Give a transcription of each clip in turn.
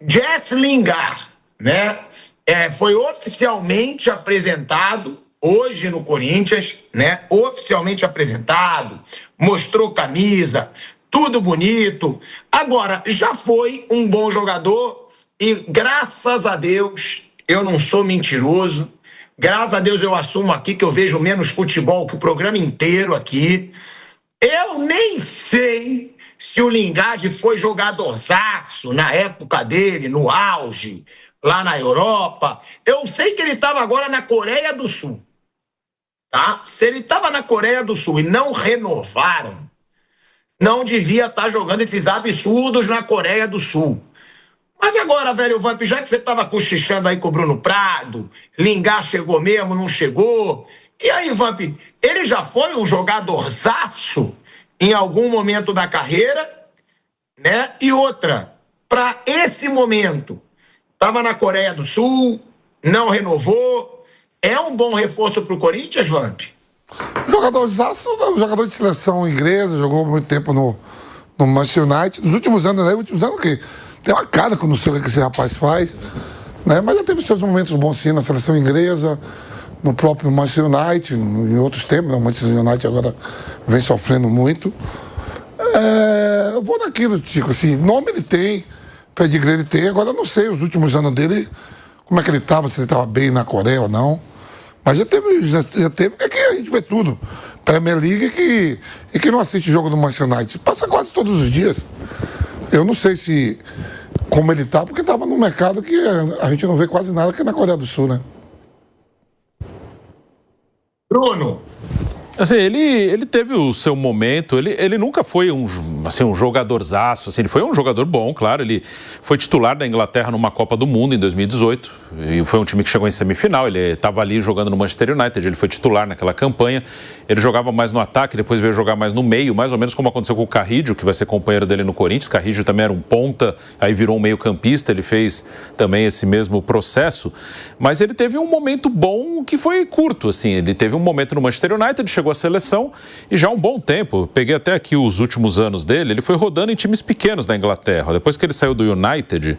Jesse Lingard, né? Foi oficialmente apresentado hoje no Corinthians, né? Oficialmente apresentado, mostrou camisa, tudo bonito. Agora, já foi um bom jogador e, graças a Deus, eu não sou mentiroso. Graças a Deus eu assumo aqui que eu vejo menos futebol que o programa inteiro aqui. Eu nem sei se o Lingard foi jogadorzaço na época dele, no auge, lá na Europa. Eu sei que ele estava agora na Coreia do Sul. Tá? Se ele estava na Coreia do Sul e não renovaram, não devia estar jogando esses absurdos na Coreia do Sul. Mas agora, velho Vamp, já que você estava cochichando aí com o Bruno Prado, Lingard chegou mesmo, não chegou. E aí, Vamp, ele já foi um jogadorzaço em algum momento da carreira, né? E outra, para esse momento, estava na Coreia do Sul, não renovou. É um bom reforço para o Corinthians, Vamp? Jogadorzaço, jogador de seleção inglesa, jogou muito tempo no Manchester United. Nos últimos anos, né? Últimos anos o quê? Tem uma cara que eu não sei o que esse rapaz faz, né? Mas já teve seus momentos bons sim na seleção inglesa, no próprio Manchester United, em outros tempos, né? O Manchester United agora vem sofrendo muito. Eu vou naquilo, Chico, assim, nome ele tem, pedigree ele tem, agora eu não sei os últimos anos dele, como é que ele estava, se ele estava bem na Coreia ou não. Mas já teve, é que a gente vê tudo. Premier League e que não assiste jogo do Manchester United, passa quase todos os dias. Eu não sei se como ele tá, porque estava num mercado que a gente não vê quase nada, que é na Coreia do Sul, né? Bruno. Assim, ele teve o seu momento, ele nunca foi um jogadorzaço, assim, ele foi um jogador bom, claro, ele foi titular da Inglaterra numa Copa do Mundo em 2018, e foi um time que chegou em semifinal, ele estava ali jogando no Manchester United, ele foi titular naquela campanha, ele jogava mais no ataque, depois veio jogar mais no meio, mais ou menos como aconteceu com o Carrillo, que vai ser companheiro dele no Corinthians. Carrillo também era um ponta, aí virou um meio campista, ele fez também esse mesmo processo, mas ele teve um momento bom que foi curto, assim, ele teve um momento no Manchester United, chegou a seleção e já há um bom tempo, peguei até aqui os últimos anos dele, ele foi rodando em times pequenos da Inglaterra. Depois que ele saiu do United,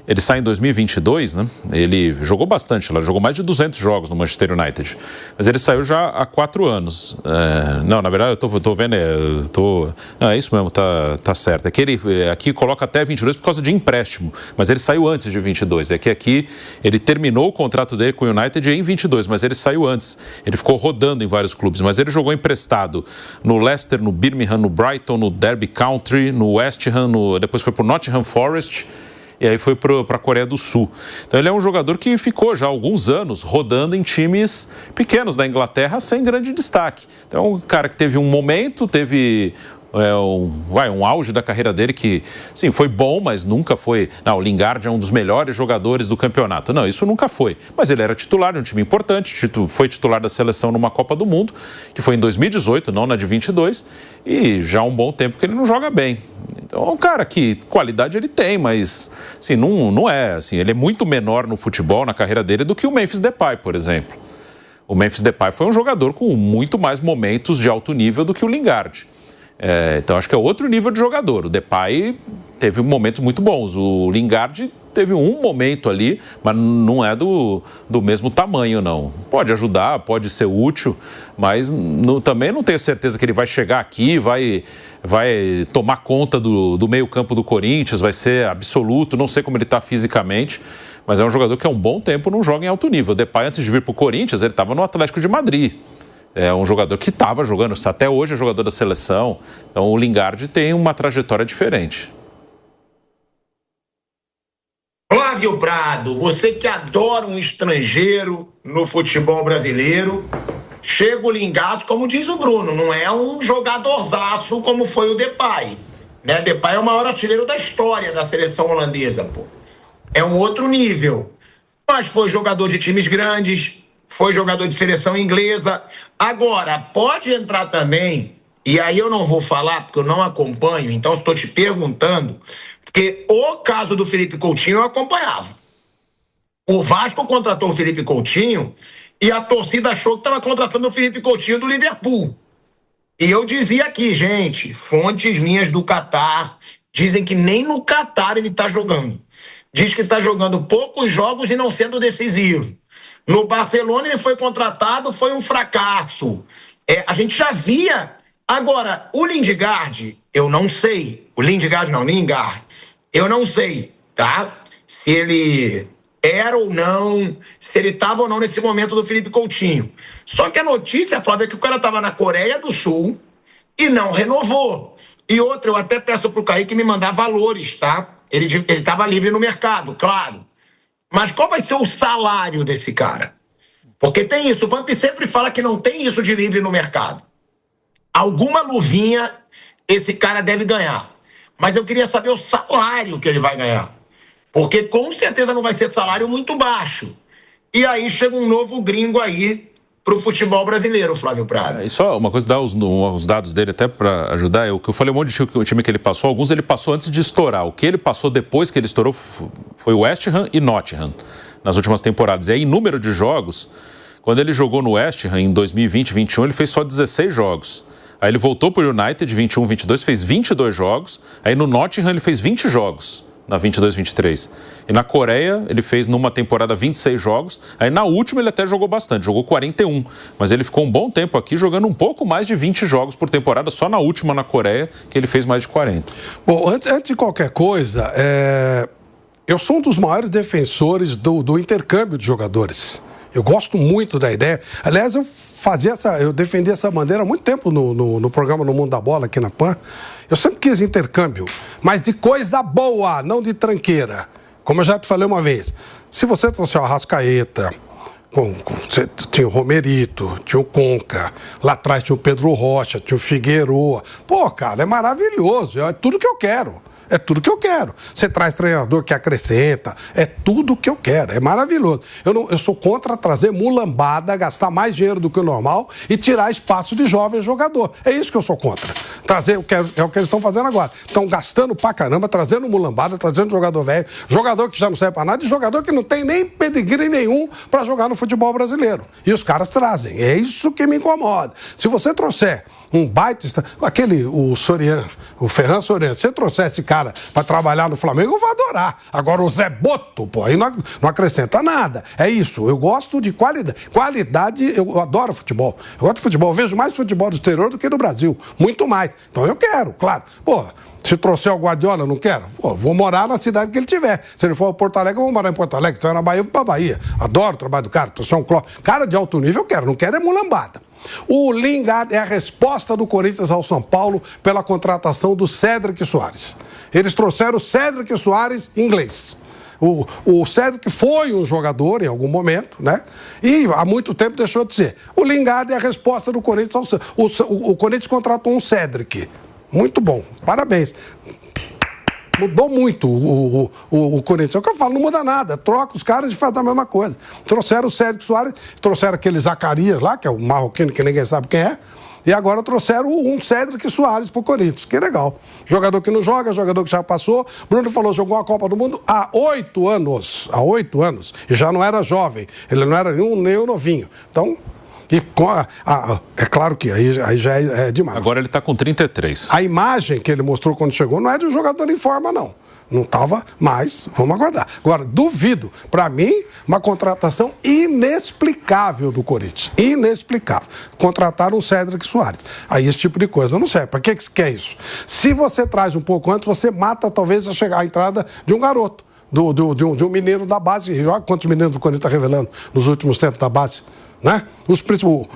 ele sai em 2022, né? Ele jogou bastante lá, jogou mais de 200 jogos no Manchester United, mas ele saiu já há 4 anos. Não, na verdade eu tô vendo, não, é isso mesmo, tá certo. É que ele aqui coloca até 22 por causa de empréstimo, mas ele saiu antes de 22. É que aqui ele terminou o contrato dele com o United em 22, mas ele saiu antes. Ele ficou rodando em vários clubes, mas ele jogou emprestado no Leicester, no Birmingham, no Brighton, no Derby County, no West Ham, depois foi pro Nottingham Forest. E aí foi para a Coreia do Sul. Então ele é um jogador que ficou já há alguns anos rodando em times pequenos da Inglaterra sem grande destaque. Então é um cara que teve um momento, teve um auge da carreira dele que, sim, foi bom, mas nunca foi... Não, o Lingard é um dos melhores jogadores do campeonato. Não, isso nunca foi. Mas ele era titular de um time importante, foi titular da seleção numa Copa do Mundo, que foi em 2018, não na de 22, e já há um bom tempo que ele não joga bem. Então é um cara que qualidade ele tem, mas assim, não é. Assim, ele é muito menor no futebol, na carreira dele, do que o Memphis Depay, por exemplo. O Memphis Depay foi um jogador com muito mais momentos de alto nível do que o Lingard. Então acho que é outro nível de jogador. O Depay teve momentos muito bons. O Lingard teve um momento ali, mas não é do mesmo tamanho, não. Pode ajudar, pode ser útil, mas também não tenho certeza que ele vai chegar aqui, vai tomar conta do meio campo do Corinthians, vai ser absoluto. Não sei como ele está fisicamente, mas é um jogador que há um bom tempo não joga em alto nível. O Depay, antes de vir para o Corinthians, ele estava no Atlético de Madrid. É um jogador que estava jogando, até hoje é jogador da seleção. Então o Lingard tem uma trajetória diferente. Flávio Prado, você que adora um estrangeiro no futebol brasileiro, chega o Lingard, como diz o Bruno, não é um jogadorzaço como foi o Depay. Né? Depay é o maior artilheiro da história da seleção holandesa, pô. É um outro nível. Mas foi jogador de times grandes, foi jogador de seleção inglesa. Agora, pode entrar também, e aí eu não vou falar porque eu não acompanho, então estou te perguntando, porque o caso do Felipe Coutinho eu acompanhava. O Vasco contratou o Felipe Coutinho e a torcida achou que estava contratando o Felipe Coutinho do Liverpool. E eu dizia aqui, gente, fontes minhas do Catar dizem que nem no Catar ele está jogando. diz que está jogando poucos jogos e não sendo decisivo. No Barcelona ele foi contratado, foi um fracasso. A gente já via. Agora, o Lingard, eu não sei. O Lingard, eu não sei, tá? Se ele era ou não, se ele estava ou não nesse momento do Felipe Coutinho. Só que a notícia, Flávio, é que o cara estava na Coreia do Sul e não renovou. E outra, eu até peço pro Kaique me mandar valores, tá? Ele estava livre no mercado, claro. Mas qual vai ser o salário desse cara? Porque tem isso, o Vamp sempre fala que não tem isso de livre no mercado. Alguma luvinha esse cara deve ganhar. Mas eu queria saber o salário que ele vai ganhar. Porque com certeza não vai ser salário muito baixo. E aí chega um novo gringo aí pro futebol brasileiro, Flávio Prado. E só uma coisa, dar os dados dele até para ajudar. O que eu falei, um monte de time que ele passou, alguns ele passou antes de estourar. O que ele passou depois que ele estourou foi West Ham e Nottingham, nas últimas temporadas. E aí, em número de jogos, quando ele jogou no West Ham em 2020-21, ele fez só 16 jogos. Aí ele voltou para o United, 21-22, fez 22 jogos. Aí no Nottingham ele fez 20 jogos, na 22-23. E na Coreia ele fez numa temporada 26 jogos. Aí na última ele até jogou bastante, jogou 41. Mas ele ficou um bom tempo aqui jogando um pouco mais de 20 jogos por temporada. Só na última, na Coreia, que ele fez mais de 40. Bom, antes de qualquer coisa, eu sou um dos maiores defensores do intercâmbio de jogadores. Eu gosto muito da ideia. Aliás, eu defendi essa bandeira há muito tempo no programa No Mundo da Bola, aqui na PAN. Eu sempre quis intercâmbio, mas de coisa boa, não de tranqueira. Como eu já te falei uma vez, se você trouxer o Arrascaeta, tinha o Romerito, tinha o Conca, lá atrás tinha o Pedro Rocha, tinha o Figueroa. Pô, cara, é maravilhoso, é tudo que eu quero. É tudo que eu quero. Você traz treinador que acrescenta, é tudo que eu quero, é maravilhoso. Eu sou contra trazer mulambada, gastar mais dinheiro do que o normal e tirar espaço de jovem jogador. É isso que eu sou contra. Trazer, é o que eles estão fazendo agora. Estão gastando pra caramba, trazendo mulambada, trazendo jogador velho, jogador que já não serve pra nada e jogador que não tem nem pedigree nenhum pra jogar no futebol brasileiro. E os caras trazem. É isso que me incomoda. Se você trouxer um baita, o Ferran Soriano, se você trouxer esse cara para trabalhar no Flamengo, eu vou adorar. Agora o Zé Boto, pô, aí não acrescenta nada. É isso, eu gosto de qualidade. Qualidade, eu adoro futebol. Eu gosto de futebol, eu vejo mais futebol do exterior do que do Brasil. Muito mais. Então eu quero, claro. Pô, se trouxer o Guardiola, eu não quero? Pô, vou morar na cidade que ele tiver. Se ele for a Porto Alegre, eu vou morar em Porto Alegre. Se eu na Bahia, eu vou pra Bahia. Adoro o trabalho do cara, trouxer um cara de alto nível, eu quero. Não quero é mulambada. O Lingard é a resposta do Corinthians ao São Paulo pela contratação do Cédric Soares. Eles trouxeram o Cédric Soares inglês. O Cédric foi um jogador em algum momento, né? E há muito tempo deixou de ser. O Lingard é a resposta do Corinthians ao o Corinthians contratou um Cédric. Muito bom, parabéns. Mudou muito o Corinthians. É o que eu falo, não muda nada. Troca os caras e faz a mesma coisa. Trouxeram o Cédric Soares, trouxeram aquele Zacarias lá, que é o marroquino que ninguém sabe quem é, e agora trouxeram um Cédric Soares pro Corinthians. Que legal. Jogador que não joga, jogador que já passou. Bruno falou, jogou a Copa do Mundo há 8 anos. Há 8 anos. E já não era jovem. Ele não era nem novinho. Então... é claro que aí já é demais. Agora ele está com 33. A imagem que ele mostrou quando chegou não é de um jogador em forma, não. Não estava, mas vamos aguardar. Agora, duvido. Para mim, uma contratação inexplicável do Corinthians. Inexplicável. Contrataram o Cédric Soares. Aí esse tipo de coisa não serve. Para que quer isso? Se você traz um pouco antes, você mata talvez a entrada de um garoto. De um menino da base. Olha quantos meninos do Corinthians está revelando nos últimos tempos da base. Né?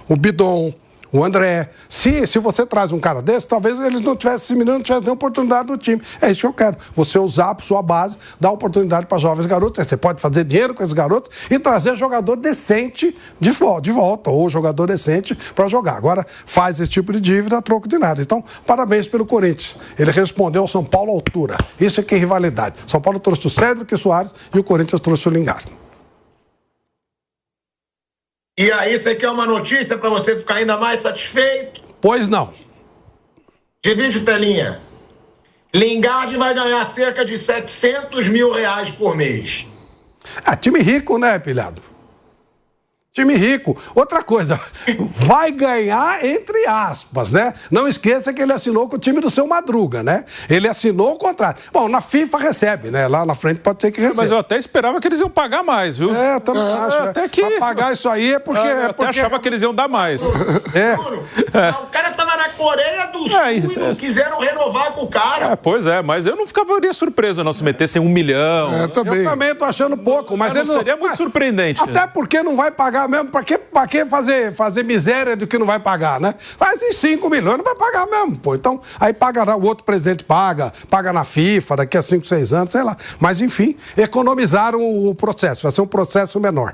O Bidon, o André. Se você traz um cara desse, talvez eles não tivessem, esse menino não tivesse nem oportunidade no time. É isso que eu quero. Você usar a sua base, dar oportunidade para jovens garotos. Você pode fazer dinheiro com esses garotos e trazer jogador decente de volta, ou jogador decente para jogar. Agora, faz esse tipo de dívida a troco de nada. Então, parabéns pelo Corinthians. Ele respondeu ao São Paulo à altura. Isso é que é rivalidade. São Paulo trouxe o Cédric Soares e o Corinthians trouxe o Lingard. E aí, você quer uma notícia para você ficar ainda mais satisfeito? Pois não. Divide telinha. Lingard vai ganhar cerca de R$700 mil por mês. Time rico, né, pilhado? Time rico. Outra coisa, vai ganhar entre aspas, né? Não esqueça que ele assinou com o time do seu Madruga, né? Ele assinou o contrato. Bom, na FIFA recebe, né? Lá na frente pode ser que receba. Mas eu até esperava que eles iam pagar mais, viu? Eu também acho. Até que... Pra pagar isso aí é porque... Eu até achava que eles iam dar mais. Bruno, o cara tava na Coreia do Sul e não quiseram renovar com o cara. Pois é, mas eu não ficaria surpreso não se metessem 1 milhão. Eu também tô achando pouco, mas não seria muito surpreendente. Até porque não vai pagar mesmo. Pra que fazer miséria do que não vai pagar, né? Faz em 5 milhões, não vai pagar mesmo, pô. Então, aí pagará, o outro presidente paga na FIFA, daqui a 5, 6 anos, sei lá. Mas, enfim, economizaram o processo. Vai ser um processo menor.